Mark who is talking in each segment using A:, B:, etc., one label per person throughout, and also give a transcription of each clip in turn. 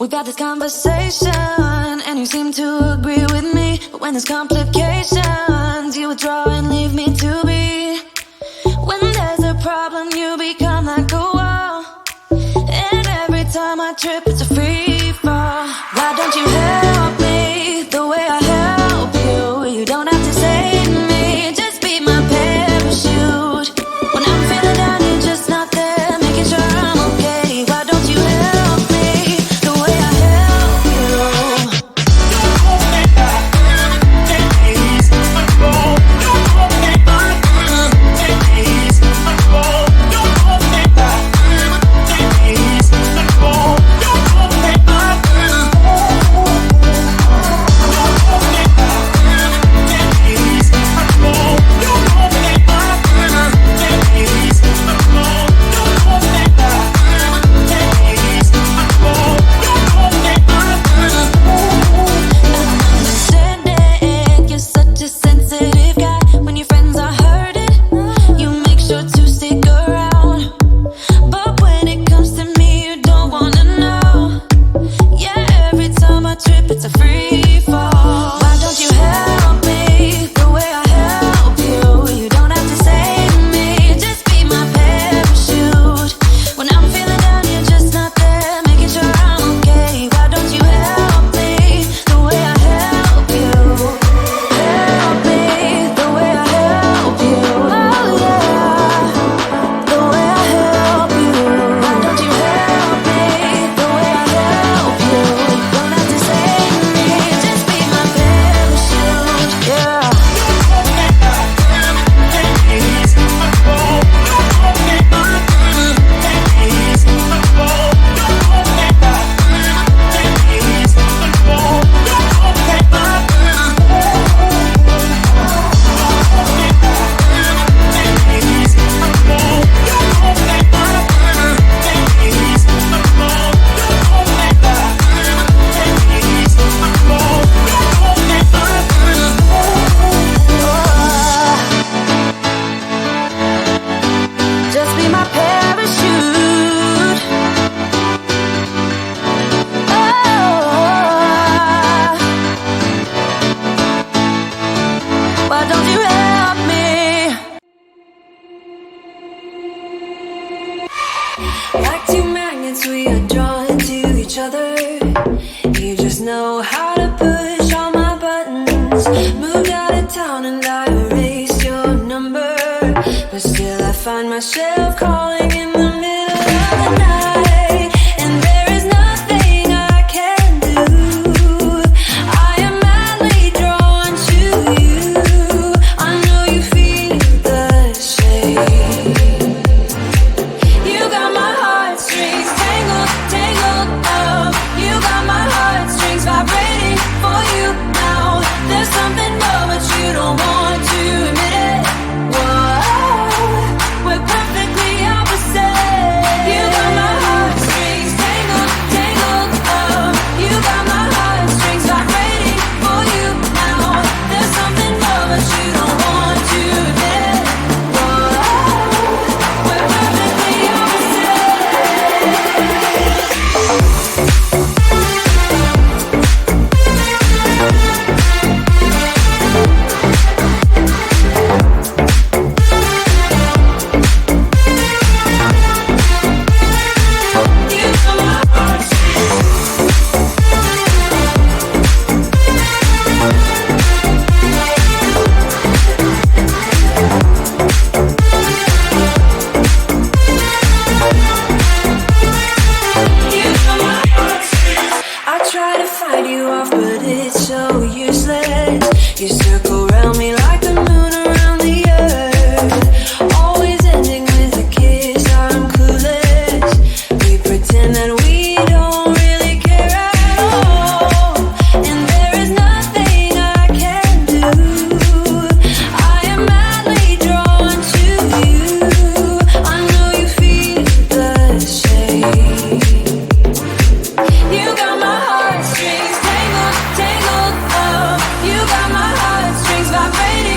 A: We've got this conversation, and you seem to agree with me. But when there's complications, you withdraw and leave me to be. When there's a problem, you become like a wall. And every time I trip, it's a free fall. Why don't you help me the way I help you? You don't have to save me, just be my parachute. When I'm feeling down, you're just not there, making sure I'm okay. Why don't you help me the way I help you? Don't hold me back, please. Don't hold me back, please. Don't hold me back, please. Don't hold me back, it's a free fall. Why don't you help me the way I help you? You don't have to save me, just be my parachute. When I'm feeling down, you're just not there, making sure I'm okay. Why don't you help me the way I help you? Help me the way I help you. Oh yeah, the way I help you. Why don't you help me the way I help you? Don't have to save me, just be my parachute. Yeah. Just be my parachute. Oh, why don't you help me? Like two magnets, we are drawn to each other. You just know how to push all my buttons. Moved out of town and I erased your number, but still I find myself calling in the middle of the night. And there is nothing I can do. I am madly drawn to you. I know you feel the same. You got my heartstrings tangled, tangled up. You got my heartstrings vibrating for you now. There's something more, but you don't want to admit it. Whoa, we're perfectly opposite. You got my heartstrings tangled, tangled up. You got my heartstrings vibrating for you now. There's something more, but you don't want to admit it. Whoa, we're perfectly I try to fight you off, but it's so useless. You circle around me like the moon around the earth, always ending with a kiss. I'm clueless. We pretend that we don't really care at all, and there is nothing I can do. I am madly drawn to you. I know you feel the same. You got my heartstrings tangled, tangled up. You got my heartstrings vibrating.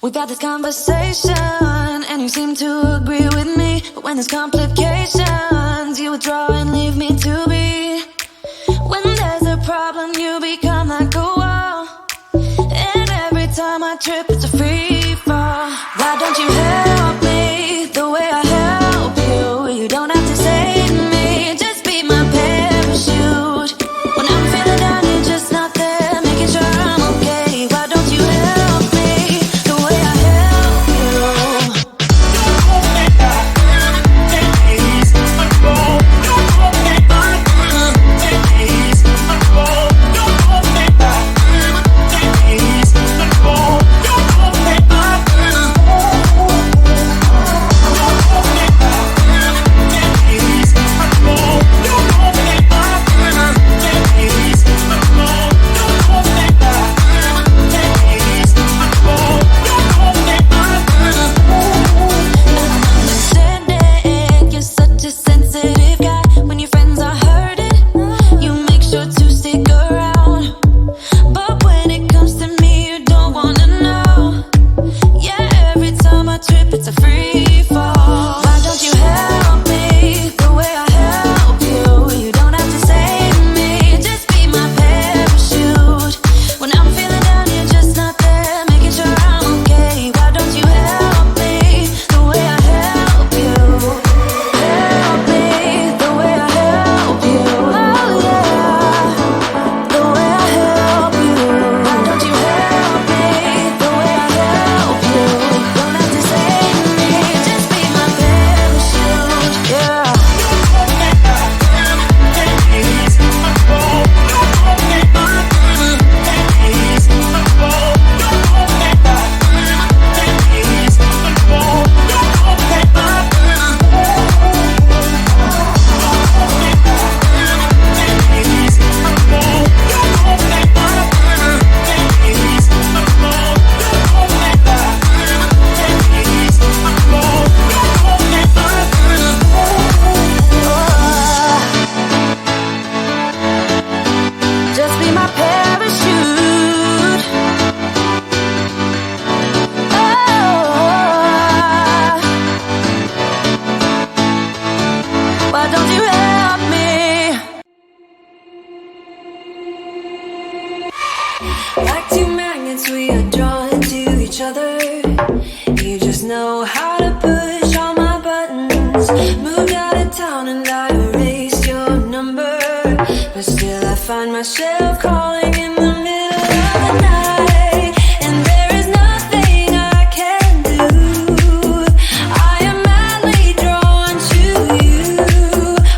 A: We've had this conversation, and you seem to agree with me. But when there's complications, you withdraw and leave me to be. When there's a problem, you become like a wall. And every time I trip, it's a free fall. Why don't you help me the way I help you? You don't have to save me, just be my parachute. When I'm feeling down, you're just not there, making sure I'm okay. Why don't you help me the way I help you? Don't hold me back, please, don't hold me back, please, don't hold me back, please, don't hold me back, understanding you're such a sensitive guy. When your friends are hurting, you make sure to stick around. But when it comes to me, you don't wanna know. Yeah, every time I trip, it's a free fall. Why don't you help me the way I help you? You don't have to save me, just be my parachute. When I'm feeling down, you're just not there, making sure I'm okay. Why don't you help me the way I help you? Help me the way I help you. Oh yeah, the way I help you. Why don't you help me the way I help you? Don't have to save me, just be my parachute. Yeah. Just be my parachute. Oh, why don't you help me? Like two magnets, we are drawn to each other. You just know how to push all my buttons. Moved out of town and I erased your number, but still I find myself calling in the middle of the night. And there is nothing I can do. I am madly drawn to you.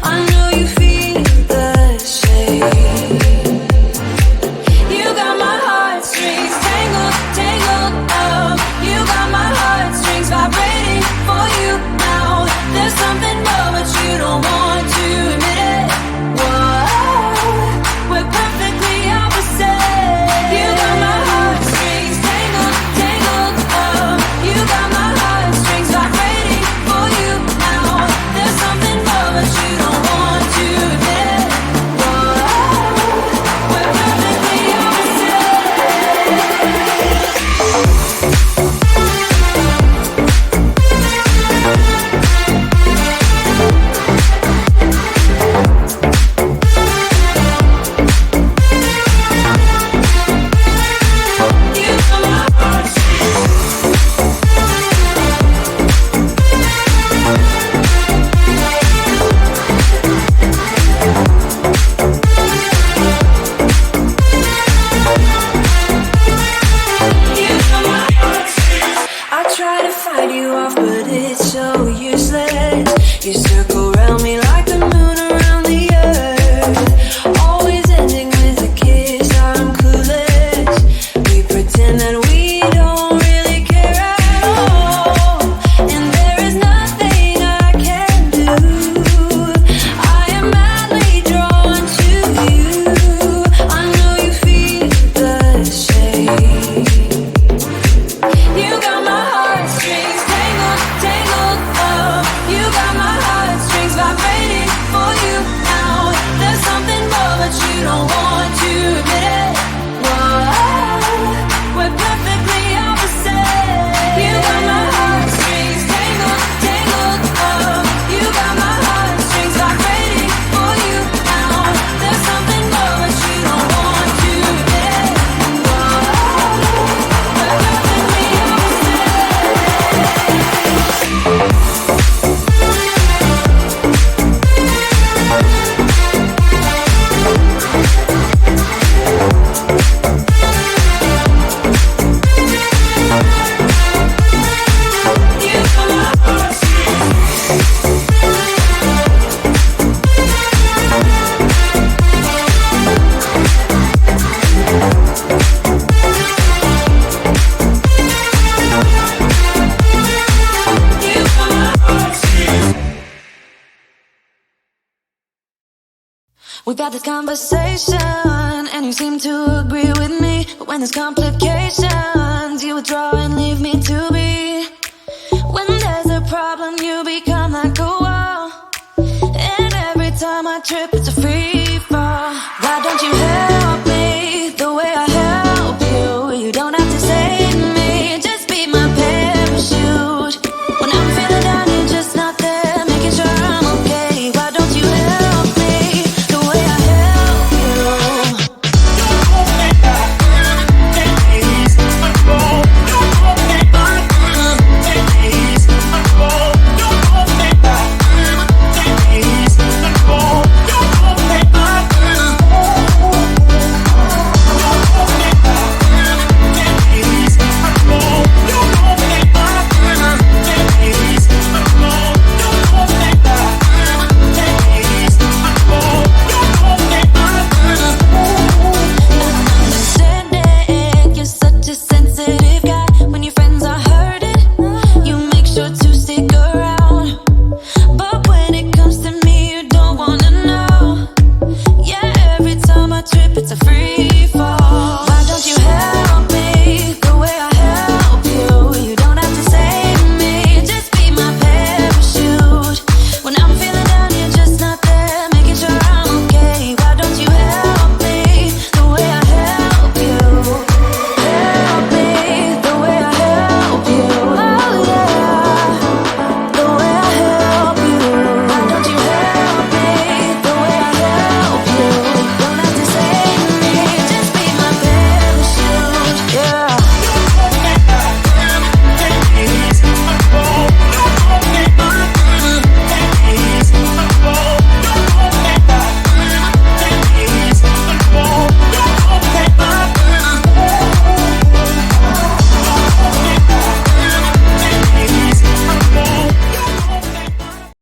A: I know you feel the same. You got my heartstrings tangled, tangled up. You got my heartstrings vibrating for you now. There's something more, but you don't want to admit it. Whoa, we're perfectly opposite. We've had this conversation, and you seem to agree with me. But when there's complications, you withdraw and leave me to be. When there's a problem, you become like a wall. And every time I trip, it's a free fall. Why don't you help?